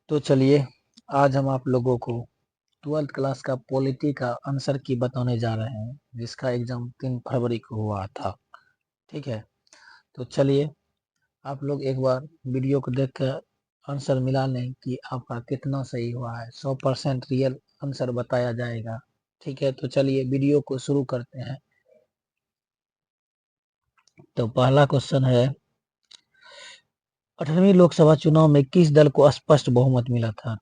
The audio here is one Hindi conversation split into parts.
तो चलिए आज हम आप लोगों को 12th क्लास का पॉलिटी का आंसर की बताने जा रहे हैं, जिसका एग्जाम 3 फरवरी को हुआ था। ठीक है, तो चलिए आप लोग एक बार वीडियो को देख कर आंसर मिला लें कि आपका कितना सही हुआ है। 100% रियल आंसर बताया जाएगा। ठीक है, तो चलिए वीडियो को शुरू करते हैं। तो पहला क्वेश्चन है, 18वीं लोकसभा चुनाव में किस दल को स्पष्ट बहुमत मिला था?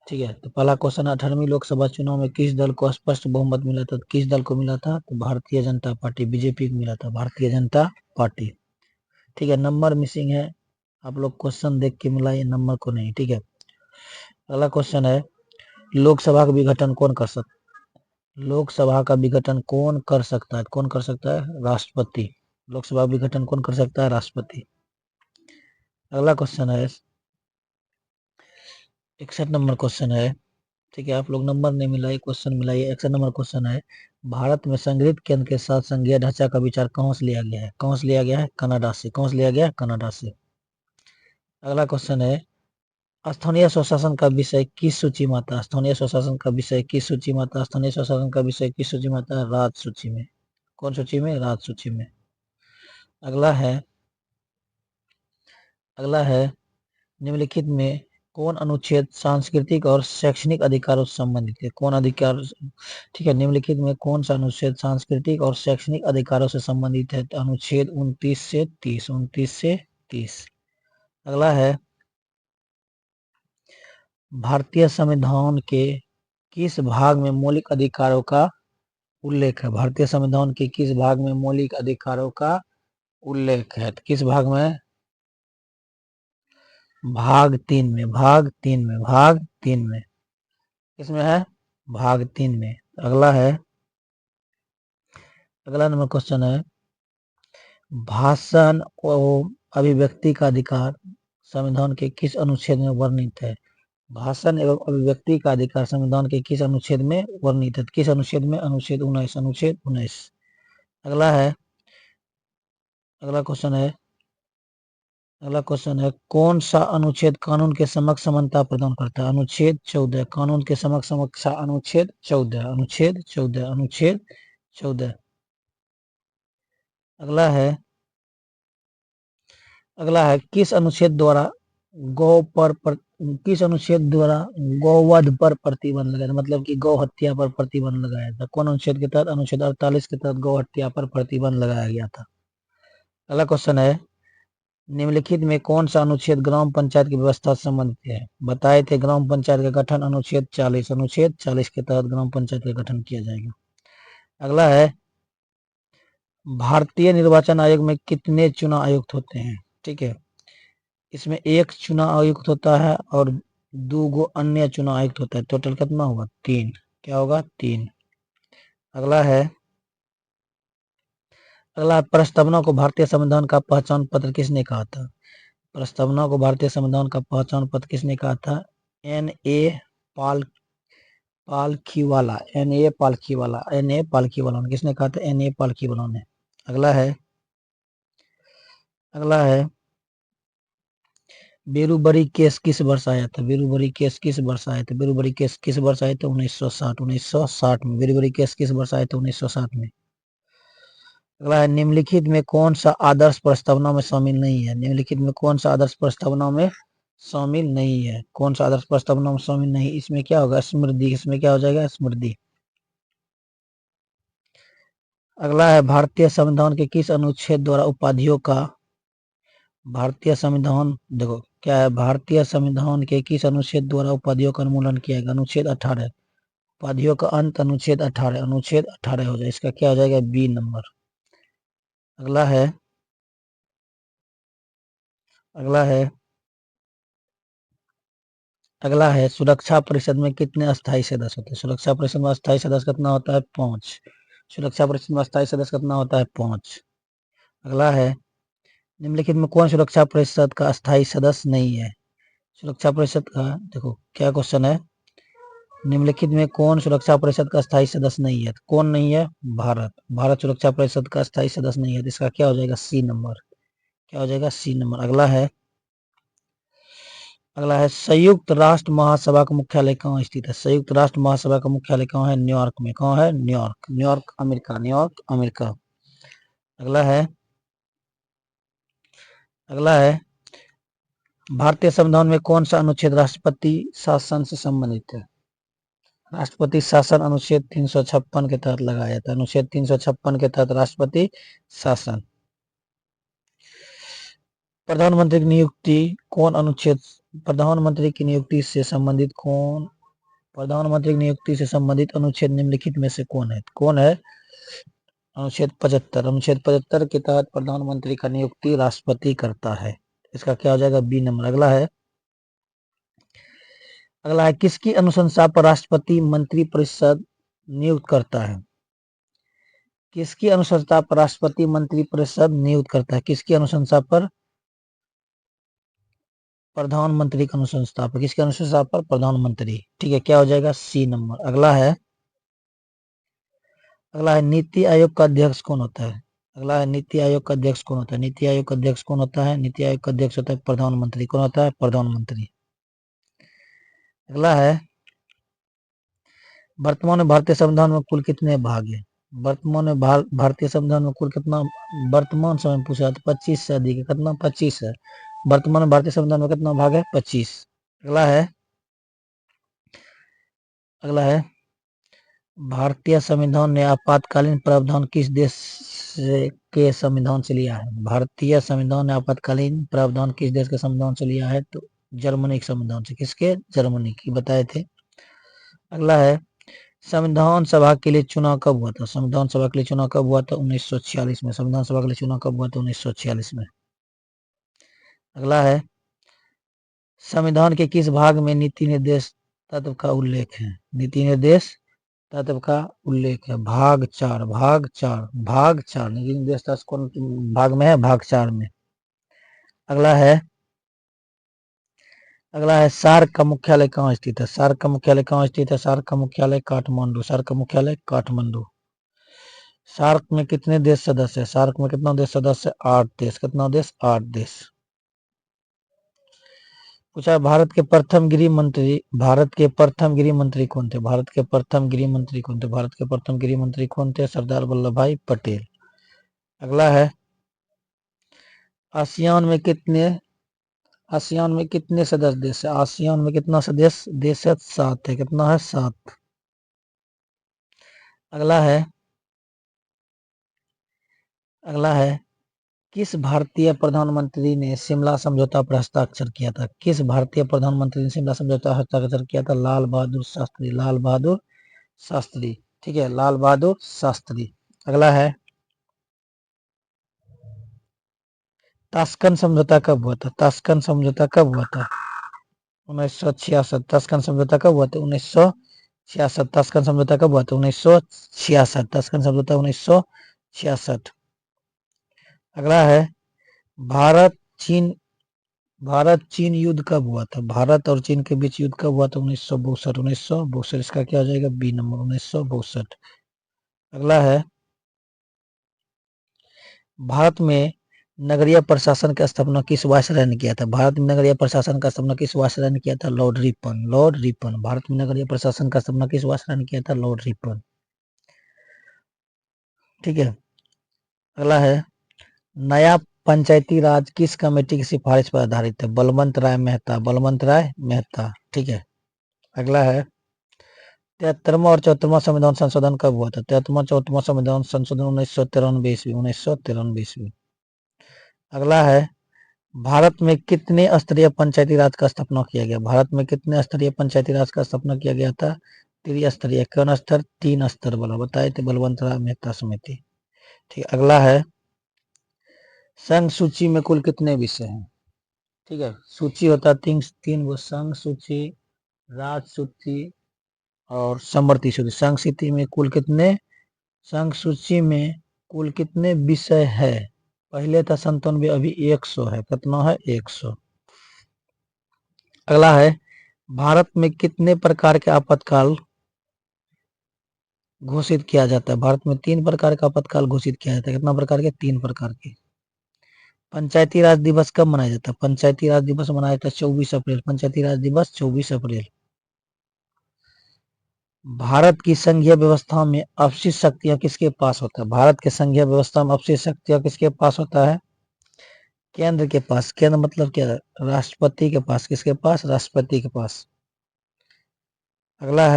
ठीक है, तो पहला क्वेश्चन, 18वीं लोकसभा चुनाव में किस दल को स्पष्ट बहुमत मिला था? किस दल को मिला था? तो भारतीय जनता पार्टी, बीजेपी को मिला था, भारतीय जनता पार्टी। ठीक है, नंबर मिसिंग है, आप लोग क्वेश्चन देख के मिलाइए, नंबर को नहीं। ठीक है, अगला क्वेश्चन है, लोकसभा का विघटन कौन कर सकता? लोकसभा का विघटन कौन कर सकता है? कौन कर सकता है? राष्ट्रपति। लोकसभा विघटन कौन कर सकता है? राष्ट्रपति। अगला क्वेश्चन है, 61 नंबर क्वेश्चन है। ठीक है, आप लोग नंबर नहीं मिलाइए, क्वेश्चन मिलाइए। 61 नंबर क्वेश्चन है, भारत में संगीत केंद्र के साथ संघीय ढांचा का विचार कहाँ से लिया गया है? कहाँ से लिया गया है? कनाडा से। कहाँ से लिया गया है? कनाडा से। अगला क्वेश्चन है, स्थानीय स्वशासन का विषय किस सूची में आता है? स्थानीय स्वशासन का विषय किस सूची में आता है? स्थानीय स्वशासन का विषय किस सूची में आता है? राज सूची में। कौन सूची में? राज सूची में। अगला है, निम्नलिखित में कौन अनुच्छेद सांस्कृतिक और शैक्षणिक अधिकारों से संबंधित है? कौन अधिकार? ठीक है, निम्नलिखित में कौन सा अनुच्छेद सांस्कृतिक और शैक्षणिक अधिकारों से संबंधित है? तो अनुच्छेद 29 से 30। 29 से 30। अगला है, भारतीय संविधान के किस भाग में मौलिक अधिकारों का उल्लेख है? भारतीय संविधान के किस भाग में मौलिक अधिकारों का उल्लेख है? तो किस भाग में? भाग 3 में। भाग 3 में। भाग 3 में। किसमें है? भाग 3 में। अगला है, अगला नंबर क्वेश्चन है, भाषण और अभिव्यक्ति का अधिकार संविधान के किस अनुच्छेद में वर्णित है? भाषण एवं अभिव्यक्ति का अधिकार संविधान के किस अनुच्छेद में वर्णित है? किस अनुच्छेद में? अनुच्छेद 19। अनुच्छेद 19। अगला है, अगला क्वेश्चन है, अगला क्वेश्चन है, कौन सा अनुच्छेद कानून के समक्ष समानता प्रदान करता है? अनुच्छेद 14। कानून के समक्ष समक्ष अनुच्छेद 14। अनुच्छेद 14। अनुच्छेद 14। अगला है, अगला है, किस अनुच्छेद द्वारा किस अनुच्छेद द्वारा गौवध पर प्रतिबंध लगाया? मतलब कि गौ हत्या पर प्रतिबंध लगाया था? कौन अनुच्छेद के तहत? अनुच्छेद 48 के तहत गौ हत्या पर प्रतिबंध लगाया गया था। अगला क्वेश्चन है, निम्नलिखित में कौन सा अनुच्छेद ग्राम पंचायत की व्यवस्था से संबंधित है? बताए थे ग्राम पंचायत का गठन अनुच्छेद 40। अनुच्छेद 40 के तहत ग्राम पंचायत का गठन किया जाएगा। अगला है, भारतीय निर्वाचन आयोग में कितने चुनाव आयुक्त होते हैं? ठीक है, इसमें एक चुनाव आयुक्त होता है और 2 अन्य चुनाव आयुक्त होता है। टोटल कितना होगा? 3। क्या होगा? 3। अगला है, अगला प्रस्तावना को भारतीय संविधान का पहचान पत्र किसने कहा था? प्रस्तावना को भारतीय संविधान का पहचान पत्र किसने कहा था? N.A. Palkhivala. N.A. Palkhivala. N.A. Palkhivala ने। किसने कहा था? N.A. पालखीवाला ने। अगला है, अगला है, बेरूबरी केस किस वर्ष आया था? बेरूबरी केस किस वर्ष आया था? बेरूबरी केस किस वर्ष आया था? 1960। 1960 में। बेरूबरी केस किस वर्ष आया था? 1960 में। अगला है, निम्नलिखित में कौन सा आदर्श प्रस्तावना में शामिल नहीं है? निम्नलिखित में कौन सा आदर्श प्रस्तावना में शामिल नहीं है? कौन सा आदर्श प्रस्तावना में शामिल नहीं? इसमें क्या होगा? स्मृति। इसमें क्या हो जाएगा? स्मृति। अगला है, भारतीय संविधान के किस अनुच्छेद द्वारा उपाधियों का, भारतीय संविधान देखो क्या है, भारतीय संविधान के किस अनुच्छेद द्वारा उपाधियों का उन्मूलन किया गया? अनुच्छेद 18। उपाधियों का अंत अनुच्छेद 18। अनुच्छेद 18 हो जाए, इसका क्या हो जाएगा? B number. अगला है, अगला है, अगला है, सुरक्षा परिषद में कितने अस्थायी सदस्य होते हैं? सुरक्षा परिषद में अस्थायी सदस्य कितना होता है? 5। सुरक्षा परिषद में अस्थायी सदस्य कितना होता है? 5। अगला है, निम्नलिखित में कौन सुरक्षा परिषद का अस्थायी सदस्य नहीं है? सुरक्षा परिषद का, देखो क्या क्वेश्चन है, निम्नलिखित में कौन सुरक्षा परिषद का स्थायी सदस्य नहीं है? कौन नहीं है? भारत। भारत सुरक्षा परिषद का स्थायी सदस्य नहीं है, तो इसका क्या हो जाएगा? C number. क्या हो जाएगा? C number. अगला है, अगला है संयुक्त राष्ट्र महासभा का मुख्यालय कहाँ स्थित है? संयुक्त राष्ट्र महासभा का मुख्यालय कहाँ है? न्यूयॉर्क में। कहाँ है? New York. New York America. New York America. अगला है भारतीय संविधान में कौन सा अनुच्छेद राष्ट्रपति शासन से संबंधित है? राष्ट्रपति शासन अनुच्छेद 356 के तहत लगाया था। अनुच्छेद 356 के तहत राष्ट्रपति शासन। प्रधानमंत्री की नियुक्ति कौन अनुच्छेद प्रधानमंत्री की नियुक्ति से संबंधित कौन प्रधानमंत्री की नियुक्ति से संबंधित अनुच्छेद निम्नलिखित में से कौन है? कौन है? अनुच्छेद 75। अनुच्छेद 75 के तहत प्रधानमंत्री का नियुक्ति राष्ट्रपति करता है। इसका क्या हो जाएगा? B number. अगला है किसकी अनुशंसा पर राष्ट्रपति मंत्रिपरिषद नियुक्त करता है? किसकी अनुशंसा पर राष्ट्रपति मंत्रिपरिषद नियुक्त करता है? किसकी अनुशंसा पर? प्रधानमंत्री की अनुशंसा पर। किसकी अनुशंसा पर? प्रधानमंत्री। ठीक है, क्या हो जाएगा? C number. अगला है नीति आयोग का अध्यक्ष कौन होता है? अगला है नीति आयोग का अध्यक्ष कौन होता है? नीति आयोग का अध्यक्ष कौन होता है? नीति आयोग का अध्यक्ष होता है प्रधानमंत्री। कौन होता है? प्रधानमंत्री। अगला है वर्तमान में भारतीय संविधान में कुल कितने भाग है? वर्तमान में भारतीय संविधान में कुल कितना? वर्तमान समय में पूछा तो 25 से अधिक है। कितना? 25 है। वर्तमान में भारतीय संविधान में कितना भाग है? 25। अगला है भारतीय संविधान ने आपातकालीन प्रावधान किस देश के संविधान से लिया है? भारतीय संविधान ने आपातकालीन प्रावधान किस देश के संविधान से लिया है? तो जर्मनी के संविधान से। किसके? जर्मनी की, बताए थे। अगला है संविधान सभा के लिए चुनाव कब हुआ था? संविधान सभा के लिए चुनाव कब हुआ था? 1946 में। संविधान सभा के लिए चुनाव कब हुआ था? 1946 में। अगला है संविधान के किस भाग में नीति निर्देश तत्व का उल्लेख है? नीति निर्देश तत्व का उल्लेख है भाग 4। नीति निर्देश तत्व कौन भाग में है? भाग 4 में। अगला है सार्क का मुख्यालय कहाँ स्थित है? सार्क का मुख्यालय कहाँ स्थित है? सार्क का मुख्यालय काठमांडू। सार्क का मुख्यालय काठमांडू। सार्क में कितने देश सदस्य है? सार्क में कितना देश सदस्य? 8 देश। कितना देश? 8 देश। पूछा भारत के प्रथम गृह मंत्री कौन थे? भारत के प्रथम गृह मंत्री कौन थे? सरदार वल्लभ भाई पटेल। अगला है आसियान में कितने सदस्य देश है? आसियान में कितना सदस्य देश है? 7 है। कितना है? 7। अगला है किस भारतीय प्रधानमंत्री ने शिमला समझौता पर हस्ताक्षर किया था? किस भारतीय प्रधानमंत्री ने शिमला समझौता पर हस्ताक्षर किया था? लाल बहादुर शास्त्री। ठीक है, लाल बहादुर शास्त्री। अगला है ताशकंद समझौता कब हुआ था? ताशकंद समझौता कब हुआ था? 1966। ताशकंद समझौता कब हुआ था? 1966। ताशकंद समझौता कब हुआ था? 1966। ताशकंद समझौता 1966। अगला है भारत चीन युद्ध कब हुआ था? भारत और चीन के बीच युद्ध कब हुआ था? 1962। इसका क्या हो जाएगा? B number. 1962। अगला है भारत में नगरीय प्रशासन की स्थापना किस वायसराय ने किया था? भारत में नगरीय प्रशासन का स्थापना किस वायसराय ने किया था? Lord Ripon. भारत में नगरीय प्रशासन का स्थापना किस वायसराय ने किया था? Lord Ripon. ठीक है। अगला है नया पंचायती राज किस कमेटी की सिफारिश पर आधारित है? बलवंत राय मेहता। ठीक है। अगला है 73वां और 74वां संविधान संशोधन कब हुआ था? 73वां 74वां संविधान संशोधन 1993 ईस्वी। अगला है भारत में कितने स्तरीय पंचायती राज का स्थापना किया गया? भारत में कितने स्तरीय पंचायती राज का स्थापना किया गया था? त्रिस्तरीय। कौन स्तर? 3 स्तर वाला, बताए थे बलवंत राय मेहता समिति। ठीक। अगला है संघ सूची में कुल कितने विषय हैं? ठीक है, सूची होता है तीन वो संघ सूची, राज सूची और समवर्ती सूची। संघ सूची में कुल कितने विषय है? पहले था 97, अभी 100 है। कितना है? 100। अगला है भारत में कितने प्रकार के आपातकाल घोषित किया जाता है? भारत में 3 प्रकार का आपातकाल घोषित किया जाता है। कितना प्रकार के? 3 प्रकार के। पंचायती राज दिवस कब मनाया जाता है? पंचायती राज दिवस मनाया जाता है 24 अप्रैल। पंचायती राज दिवस 24 अप्रैल। भारत की संघीय व्यवस्था में अपशिष्ट शक्तियां किसके पास होता है? भारत के संघीय व्यवस्था में अपशिष्ट शक्तियां किसके पास होता है? केंद्र के पास। केंद्र मतलब क्या है? राष्ट्रपति के पास। किसके पास? राष्ट्रपति के पास। अगला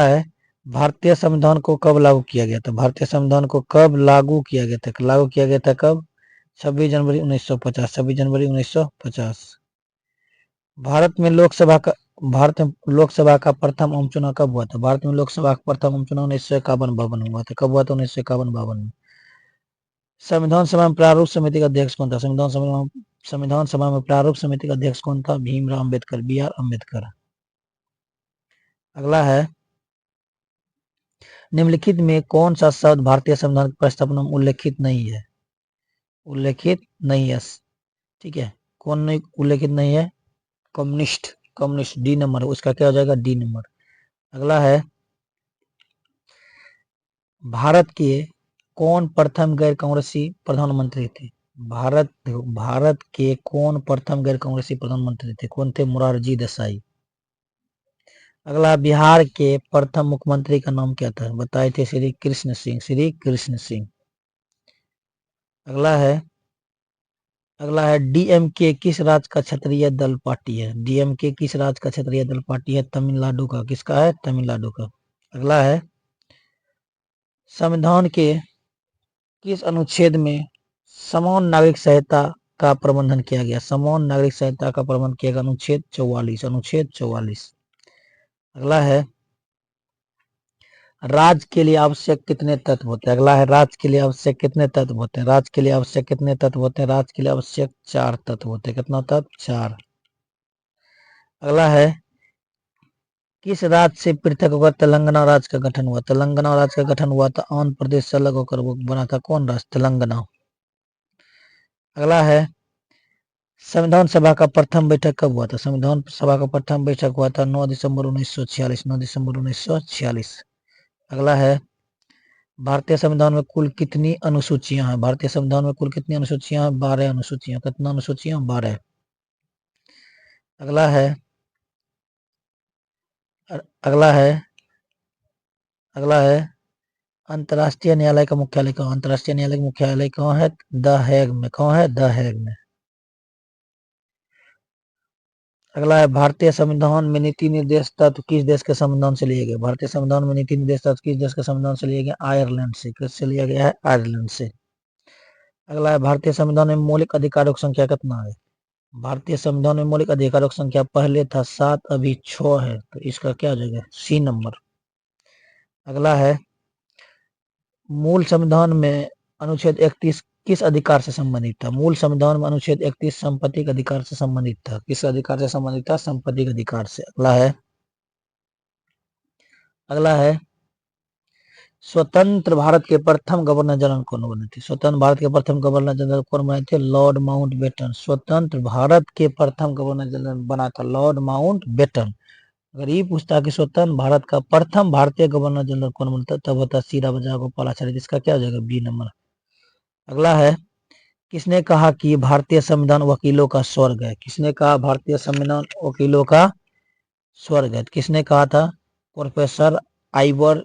है भारतीय संविधान को कब लागू किया गया था? भारतीय संविधान को कब लागू किया गया था? लागू किया गया था कब? 26 जनवरी 1950। 26 जनवरी 1950। भारत में लोकसभा का प्रथम आम चुनाव कब हुआ था? भारत में लोकसभा का प्रथम आम चुनाव 1951-52 में हुआ था। कब हुआ था? 1951-52 में। संविधान सभा में प्रारूप समिति का अध्यक्ष कौन था? संविधान सभा में प्रारूप समिति का अध्यक्ष कौन था? भीमराव अम्बेडकर, B.R. अम्बेडकर। अगला है निम्नलिखित में कौन सा शब्द भारतीय संविधान की प्रस्तावना में उल्लेखित नहीं है? उल्लेखित नहीं है, ठीक है। कौन नहीं उल्लेखित नहीं है? कम्युनिस्ट। कम्युनिस्ट डी नंबर, उसका क्या हो जाएगा? D number. अगला है भारत के कौन प्रथम गैर कांग्रेसी प्रधानमंत्री थे? भारत के कौन प्रथम गैर कांग्रेसी प्रधानमंत्री थे? कौन थे? मोरारजी देसाई। अगला बिहार के प्रथम मुख्यमंत्री का नाम क्या था? बताए थे श्री कृष्ण सिंह। श्री कृष्ण सिंह। अगला है डीएमके किस राज्य का क्षेत्रीय दल पार्टी है? डीएमके किस राज्य का क्षेत्रीय दल पार्टी है? तमिलनाडु का। किसका है? तमिलनाडु का। अगला है संविधान के किस अनुच्छेद में समान नागरिक सहायता का प्रबंधन किया गया? समान नागरिक सहायता का प्रबंधन किया गया अनुच्छेद 44। अनुच्छेद 44। अगला है राज्य के लिए आवश्यक कितने तत्व होते हैं? अगला है राज्य के लिए आवश्यक कितने तत्व होते हैं? राज्य के लिए आवश्यक कितने तत्व होते हैं? राज्य के लिए आवश्यक 4 तत्व होते हैं। कितना तत्व? 4। अगला है किस राज्य से पृथक होकर तेलंगाना राज्य का गठन हुआ? तेलंगाना राज्य का गठन हुआ था आंध्र प्रदेश से अलग होकर वो बना था कौन राज्य? तेलंगाना। अगला है संविधान सभा का प्रथम बैठक कब हुआ था? संविधान सभा का प्रथम बैठक हुआ था 9 दिसंबर 1946। 9 दिसंबर 1946। अगला है भारतीय संविधान में कुल कितनी अनुसूचियां हैं? भारतीय संविधान में कुल कितनी अनुसूचियां हैं? 12 अनुसूचियां। कितना अनुसूचियां? 12। अगला है अंतर्राष्ट्रीय न्यायालय का मुख्यालय कहाँ? अंतर्राष्ट्रीय न्यायालय का मुख्यालय कहाँ है? द हेग में। कहाँ है? द हेग में। अगला है भारतीय संविधान में नीति निर्देश तत्व किस देश के संविधान से लिए गए? भारतीय संविधान में नीति निर्देश तत्व किस देश के संविधान से लिए गए? आयरलैंड से। किससे लिया गया है? आयरलैंड से। अगला है भारतीय संविधान में मौलिक अधिकारों की संख्या कितना है? भारतीय संविधान में मौलिक अधिकारों की संख्या पहले था 7, अभी 6 है, तो इसका क्या हो जाएगा? C number. अगला है मूल संविधान में अनुच्छेद 31 किस अधिकार से संबंधित था? मूल संविधान में अनुच्छेद 31 संपत्ति के अधिकार से संबंधित था। किस अधिकार से संबंधित था? संपत्ति के अधिकार से। अगला है स्वतंत्र भारत के प्रथम गवर्नर जनरल कौन बने थे? स्वतंत्र भारत के प्रथम गवर्नर जनरल कौन बने थे? Lord Mountbatten. स्वतंत्र भारत के प्रथम गवर्नर जनरल बना था लॉर्ड माउंटबेटन। अगर ये पूछता कि स्वतंत्र भारत का प्रथम भारतीय गवर्नर जनरल कौन बनता तब होता सी राजा गोपालाचारी, जिसका क्या हो जाएगा? B number. अगला है किसने कहा कि भारतीय संविधान वकीलों का स्वर्ग है? किसने कहा भारतीय संविधान वकीलों का स्वर्ग है? किसने कहा था? Professor Ivor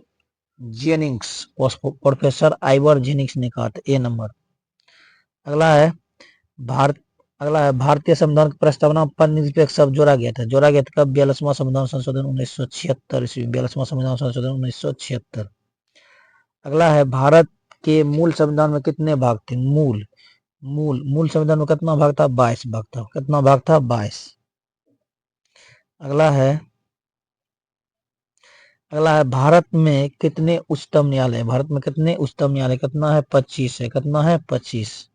Jennings. Professor Ivor Jennings ने कहा था। ए नंबर। अगला है भारतीय संविधान की प्रस्तावना पर निरपेक्ष शब्द जोड़ा गया था। जोड़ा गया था कब? 42वां संविधान संशोधन 1976 ईस्वी। 42वां संविधान संशोधन 1976। अगला है भारत के मूल संविधान में कितने भाग थे? मूल संविधान में कितना भाग था? 22 भाग था। कितना भाग था? 22। अगला है भारत में कितने उच्चतम न्यायालय? भारत में कितने उच्चतम न्यायालय? कितना है? 25 है। कितना है? 25।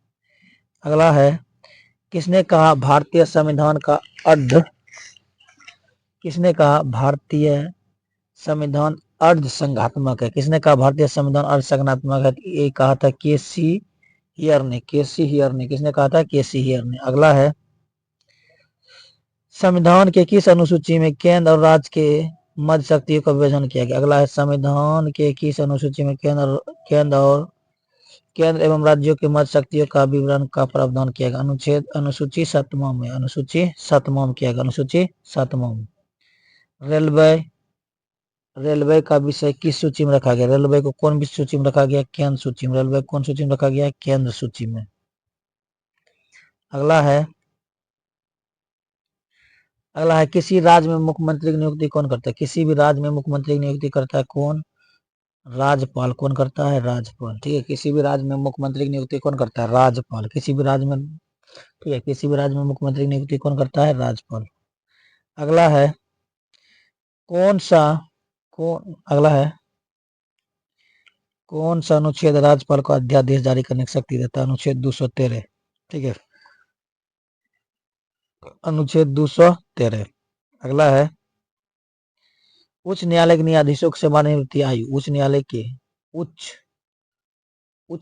अगला है किसने कहा भारतीय संविधान का अर्ध किसने कहा भारतीय संविधान अर्ध संघात्मक है? किसने कहा भारतीय संविधान अर्ध संघात्मक है? ये कहा था केसी हियर ने। केसी हियर ने। किसने कहा था? केसी हियर ने। अगला है संविधान के किस अनुसूची में केंद्र और राज्य के मध्य शक्तियों का विभाजन किया गया? अगला है संविधान के किस अनुसूची में केंद्र और केंद्र एवं राज्यों के मध्य शक्तियों का विवरण का प्रावधान किया गया। अनुसूची 7 में, अनुसूची 7 में किया गया, अनुसूची 7 में। रेलवे का विषय किस सूची में रखा गया? रेलवे को कौन विषय सूची में रखा गया? केंद्र सूची में। रेलवे कौन सूची में रखा गया? केंद्र सूची में। अगला है किसी राज्य में मुख्यमंत्री की नियुक्ति कौन करता है? किसी भी राज्य में मुख्यमंत्री की नियुक्ति करता है कौन? राज्यपाल। कौन करता है? राज्यपाल। ठीक है, किसी भी राज्य में मुख्यमंत्री की नियुक्ति कौन करता है? राज्यपाल। किसी भी राज्य में, ठीक है, किसी भी राज्य में मुख्यमंत्री की नियुक्ति कौन करता है? राज्यपाल। अगला है अगला है कौन सा अनुच्छेद राज्यपाल को अध्यादेश जारी करने की शक्ति देता है? अनुच्छेद 213। ठीक है, अनुच्छेद 213। अगला है उच्च न्यायालय के न्यायाधीशों की सेवानिवृत्ति आयु। उच्च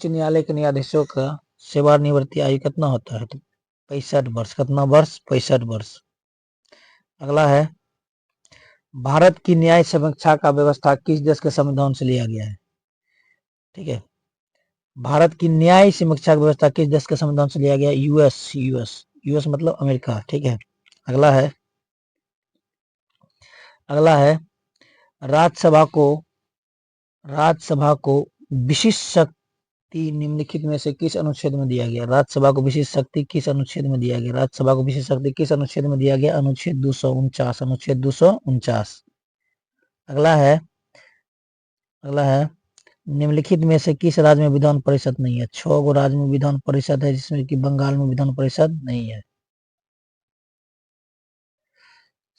न्यायालय के न्यायाधीशों का सेवानिवृत्ति आयु कितना होता है? तो 65 वर्ष। कितना वर्ष? 65 वर्ष। अगला है भारत की न्याय समीक्षा का व्यवस्था किस देश के संविधान से लिया गया है? ठीक है, भारत की न्याय समीक्षा की व्यवस्था किस देश के संविधान से लिया गया? यूएस मतलब अमेरिका। ठीक है, अगला है राज्यसभा को विशिष्ट शक्ति निम्नलिखित में से किस अनुच्छेद में दिया गया? राज्यसभा को विशिष्ट शक्ति किस अनुच्छेद में दिया गया? राज्यसभा को विशिष्ट शक्ति किस अनुच्छेद में दिया गया? अनुच्छेद 249। अनुच्छेद 249। अगला है निम्नलिखित में से किस राज्य में विधान परिषद नहीं है? 6 गो राज्य में विधान परिषद है, जिसमें कि बंगाल में विधान परिषद नहीं है।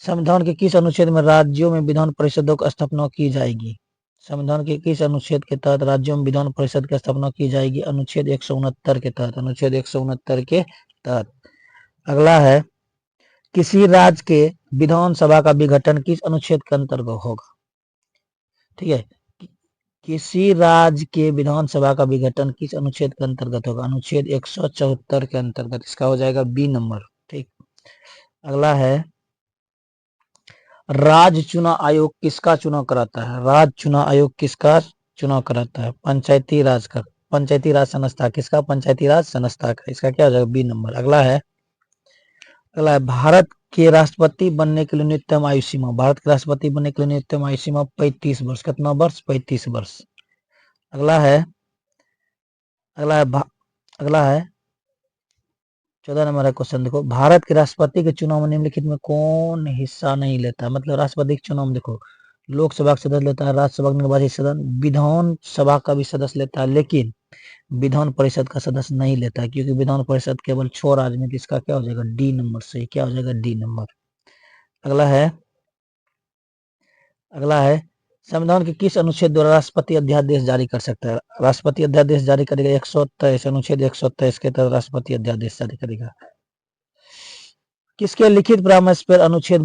संविधान के किस अनुच्छेद में राज्यों में विधान परिषदों की स्थापना की जाएगी? संविधान के किस अनुच्छेद के तहत राज्यों में विधान परिषद की स्थापना की जाएगी? अनुच्छेद 169 के तहत। अनुच्छेद 169 के तहत। अगला है किसी राज्य के विधानसभा का विघटन किस अनुच्छेद के अंतर्गत होगा? ठीक है, किसी राज्य के विधानसभा का विघटन किस अनुच्छेद के अंतर्गत होगा? अनुच्छेद 174 के अंतर्गत। इसका हो जाएगा बी नंबर। ठीक, अगला है राज्य चुनाव आयोग किसका चुनाव कराता है? राज्य चुनाव आयोग किसका चुनाव कराता है? पंचायती राज संस्था। किसका? पंचायती राज संस्था का। इसका क्या हो जाएगा? B number. अगला है भारत के राष्ट्रपति बनने के लिए न्यूनतम आयु सीमा। भारत के राष्ट्रपति बनने के लिए न्यूनतम आयु सीमा 35 वर्ष। कितना वर्ष? 35 वर्ष। अगला है 14 नंबर है क्वेश्चन। देखो, भारत के राष्ट्रपति के चुनाव में निम्नलिखित में कौन हिस्सा नहीं लेता? मतलब राष्ट्रपति के चुनाव में देखो, लोकसभा का सदस्य लेता है, राज्यसभा का निर्वाचित सदस्य, विधान सभा का भी सदस्य लेता है, लेकिन विधान परिषद का सदस्य नहीं लेता है, क्योंकि विधान परिषद केवल 6 राज्य में। इसका क्या हो जाएगा? डी नंबर से। क्या हो जाएगा? D number. अगला है संविधान के किस अनुच्छेद द्वारा राष्ट्रपति अध्यादेश जारी कर सकता है? राष्ट्रपति अध्यादेश जारी करेगा 123। अनुच्छेद 123 के तहत राष्ट्रपति अध्यादेश जारी करेगा। किसके लिखित परामर्श पर अनुच्छेद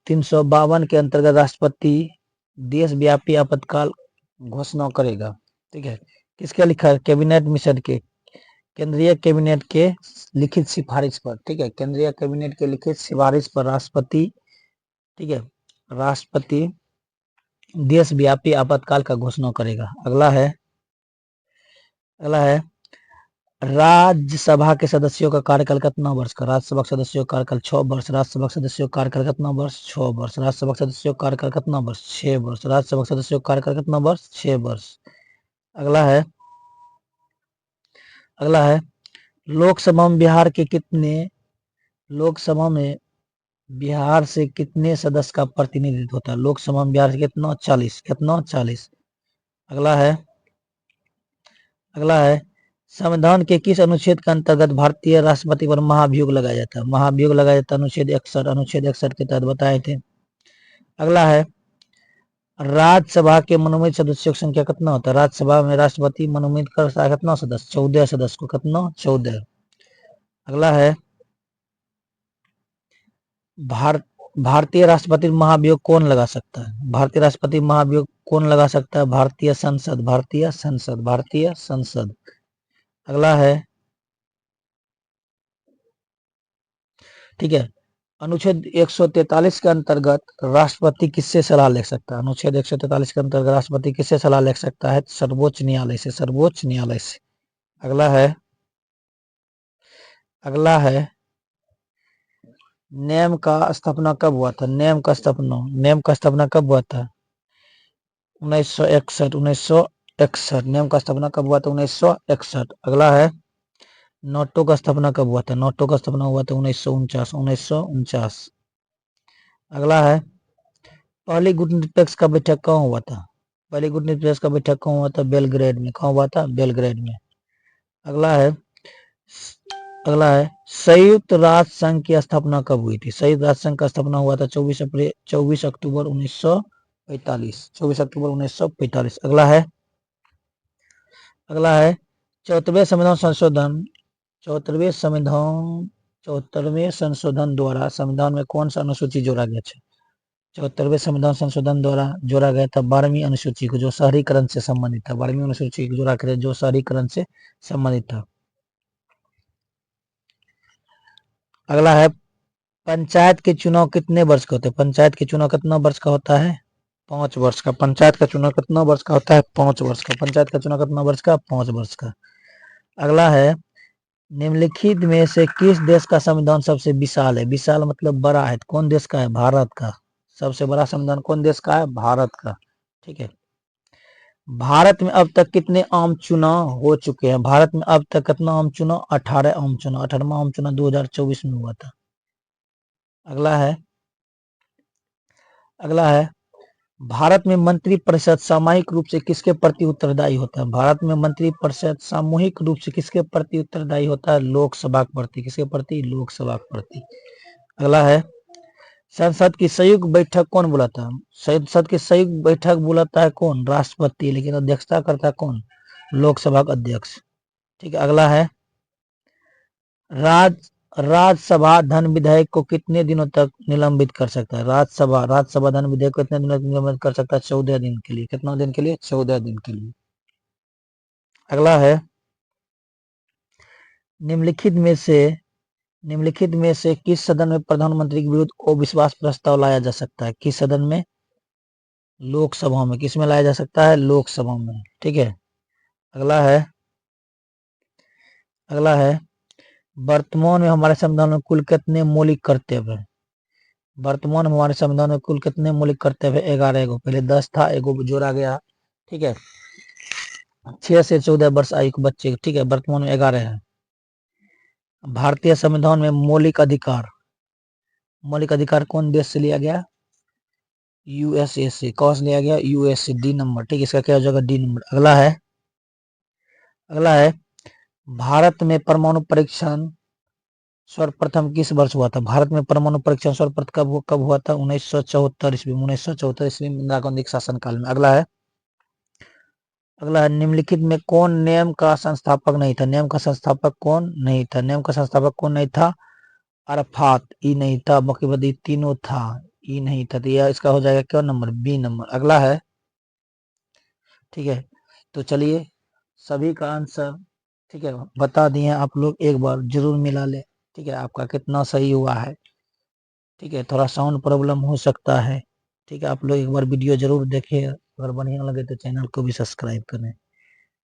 352 के अंतर्गत राष्ट्रपति देशव्यापी आपातकाल घोषणा करेगा? ठीक है, किसके लिखा है? कैबिनेट मिशन के, केंद्रीय कैबिनेट के लिखित सिफारिश पर। ठीक है, केंद्रीय कैबिनेट के लिखित सिफारिश पर राष्ट्रपति, ठीक है, राष्ट्रपति देशव्यापी आपातकाल का घोषणा करेगा। अगला है राज्यसभा के सदस्यों का कार्यकाल कितना वर्ष का? राज्यसभा के सदस्यों का कार्यकाल 6 वर्ष। राज्यसभा के सदस्यों का कार्यकाल कितना वर्ष? 6 वर्ष। राज्यसभा के सदस्यों का कार्यकाल कितना वर्ष? 6 वर्ष। राज्यसभा के सदस्यों का कार्यकाल कितना वर्ष? 6 वर्ष। अगला है लोकसभा में बिहार से कितने सदस्य का प्रतिनिधित्व होता है? लोकसभा में बिहार से कितना? 40। कितना? 40। अगला है संविधान के किस अनुच्छेद के अंतर्गत भारतीय राष्ट्रपति पर महाभियोग लगाया जाता है? महाभियोग लगाया जाता है अनुच्छेद 61। अनुच्छेद 61 के तहत बताए थे। अगला है राज्यसभा के मनोनीत सदस्यों की संख्या कितना होता है? राज्यसभा में राष्ट्रपति मनोनीत कर सकता है कितना सदस्य? 14 सदस्य को। कितना? 14। अगला है भारतीय राष्ट्रपति महाभियोग कौन लगा सकता है? भारतीय राष्ट्रपति महाभियोग कौन लगा सकता है? भारतीय संसद। अगला है, ठीक है, अनुच्छेद 143 के अंतर्गत राष्ट्रपति किससे सलाह ले सकता है? अनुच्छेद 143 के अंतर्गत राष्ट्रपति किससे सलाह ले सकता है? सर्वोच्च न्यायालय से। सर्वोच्च न्यायालय से। अगला है नेम का स्थापना कब हुआ था? नेम का स्थापना कब हुआ था? 1961 नेम का स्थापना कब हुआ था? 1961। अगला है नोटो का स्थापना कब हुआ था? नोटो का स्थापना हुआ था 1949। अगला है पहली गुटनिरपेक्ष का बैठक कहाँ हुआ था? पहली गुटनिरपेक्ष का बैठक कहाँ हुआ था? बेलग्रेड में। कहाँ हुआ था? बेलग्रेड में। अगला है संयुक्त राष्ट्र संघ की स्थापना कब हुई थी? संयुक्त राष्ट्र संघ का स्थापना हुआ था 24 अक्टूबर 1945। 24 अक्टूबर 1945। अगला है 74वें संविधान संशोधन 74वें संशोधन द्वारा संविधान में कौन सा अनुसूची जोड़ा गया था? 74वें संविधान संशोधन द्वारा जोड़ा गया था 12वीं अनुसूची को, जो शहरीकरण से संबंधित था। 12वीं अनुसूची को जोड़ा गया जो शहरीकरण से संबंधित था। अगला है पंचायत के चुनाव कितने वर्ष का होता है? पंचायत के चुनाव कितना वर्ष का होता है? 5 वर्ष का। पंचायत का चुनाव कितना वर्ष का होता है? 5 वर्ष का। पंचायत का चुनाव कितना वर्ष का? 5 वर्ष का। अगला है निम्नलिखित में से किस देश का संविधान सबसे विशाल है? विशाल मतलब बड़ा है। कौन देश का है? भारत का। सबसे बड़ा संविधान कौन देश का है? भारत का। ठीक है। भारत में अब तक कितने आम चुनाव हो चुके हैं? भारत में अब तक कितना आम चुनाव? 18 आम चुनाव। 18वां आम चुनाव 2024 में हुआ था। अगला है भारत में मंत्रिपरिषद सामूहिक रूप से किसके प्रति उत्तरदायी होता है? भारत में मंत्रिपरिषद सामूहिक रूप से किसके प्रति उत्तरदायी होता है? लोकसभा के प्रति। किसके प्रति? लोकसभा के प्रति। अगला है संसद की संयुक्त बैठक कौन बुलाता है? संसद की संयुक्त बैठक बुलाता है कौन? राष्ट्रपति। लेकिन अध्यक्षता करता है कौन? लोकसभा का अध्यक्ष। ठीक है। अगला है राज्यसभा धन विधेयक को कितने दिनों तक निलंबित कर सकता है? राज्यसभा धन विधेयक को कितने दिनों तक निलंबित कर सकता है? 14 दिन के लिए। कितना दिन के लिए? 14 दिन के लिए। अगला है निम्नलिखित में से किस सदन में प्रधानमंत्री के विरुद्ध अविश्वास प्रस्ताव लाया जा सकता है? किस सदन में? लोकसभा में। किस में लाया जा सकता है? लोकसभा में। ठीक है। अगला है वर्तमान में हमारे संविधान में कुल कितने मौलिक कर्तव्य हैं? वर्तमान में हमारे संविधान में कुल कितने मौलिक कर्तव्य? 11 गो। पहले 10 था, एगो जोड़ा गया। ठीक है। 6 से 14 वर्ष आयु के बच्चे। ठीक है। वर्तमान में 11 है। भारतीय संविधान में मौलिक अधिकार कौन देश से लिया गया? यूएसए से। कौन से लिया गया? यूएसए। D number. ठीक है। इसका क्या हो जाएगा? D number. अगला है भारत में परमाणु परीक्षण सर्वप्रथम किस वर्ष हुआ था? भारत में परमाणु परीक्षण सर्वप्रथम कब हुआ था? 1974 ईस्वी में। 1974 ईस्वी में इंदिरा गांधी के शासनकाल में। अगला है निम्नलिखित में कौन नियम का संस्थापक नहीं था? नियम का संस्थापक कौन नहीं था? नियम का संस्थापक कौन नहीं था? अरफात। ई नहीं था। बाकी तीनों था। ई नहीं था। तो यह इसका हो जाएगा क्या नंबर? B number. अगला है ठीक है। तो चलिए सभी का आंसर ठीक है बता दिए। आप लोग एक बार जरूर मिला ले। ठीक है। आपका कितना सही हुआ है। ठीक है। थोड़ा साउंड प्रॉब्लम हो सकता है। ठीक है। आप लोग एक बार वीडियो जरूर देखें। अगर बढ़िया लगे तो चैनल को भी सब्सक्राइब करें।